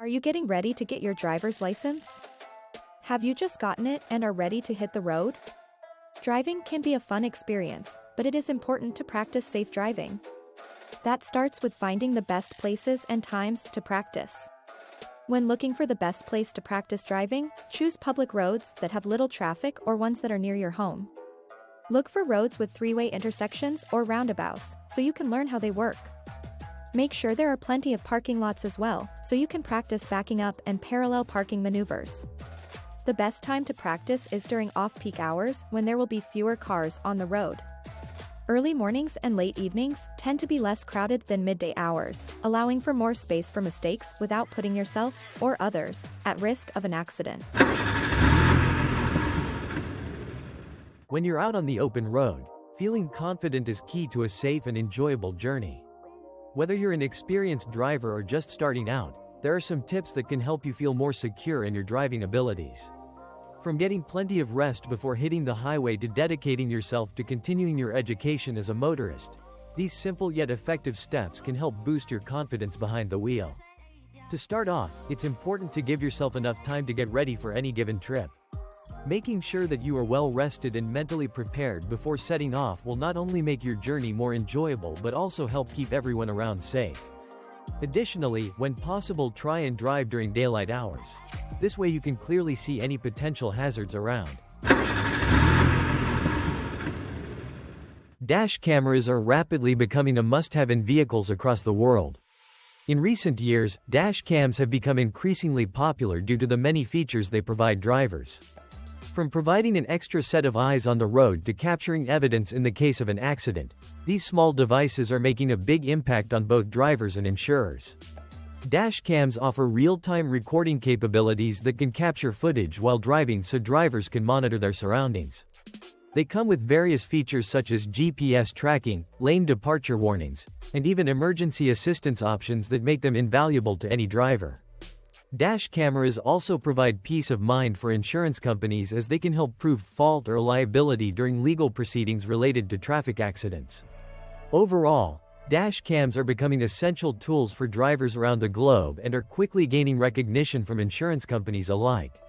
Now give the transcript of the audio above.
Are you getting ready to get your driver's license? Have you just gotten it and are ready to hit the road? Driving can be a fun experience, but it is important to practice safe driving. That starts with finding the best places and times to practice. When looking for the best place to practice driving, choose public roads that have little traffic or ones that are near your home. Look for roads with three-way intersections or roundabouts, so you can learn how they work. Make sure there are plenty of parking lots as well, so you can practice backing up and parallel parking maneuvers. The best time to practice is during off-peak hours when there will be fewer cars on the road. Early mornings and late evenings tend to be less crowded than midday hours, allowing for more space for mistakes without putting yourself or others at risk of an accident. When you're out on the open road, feeling confident is key to a safe and enjoyable journey. Whether you're an experienced driver or just starting out, there are some tips that can help you feel more secure in your driving abilities. From getting plenty of rest before hitting the highway to dedicating yourself to continuing your education as a motorist, these simple yet effective steps can help boost your confidence behind the wheel. To start off, it's important to give yourself enough time to get ready for any given trip. Making sure that you are well rested and mentally prepared before setting off will not only make your journey more enjoyable but also help keep everyone around safe. Additionally, when possible, try and drive during daylight hours. This way you can clearly see any potential hazards around. Dash cameras are rapidly becoming a must-have in vehicles across the world. In recent years, dash cams have become increasingly popular due to the many features they provide drivers. From providing an extra set of eyes on the road to capturing evidence in the case of an accident, these small devices are making a big impact on both drivers and insurers. Dash cams offer real-time recording capabilities that can capture footage while driving so drivers can monitor their surroundings. They come with various features such as GPS tracking, lane departure warnings, and even emergency assistance options that make them invaluable to any driver. Dash cameras also provide peace of mind for insurance companies as they can help prove fault or liability during legal proceedings related to traffic accidents. Overall, dash cams are becoming essential tools for drivers around the globe and are quickly gaining recognition from insurance companies alike.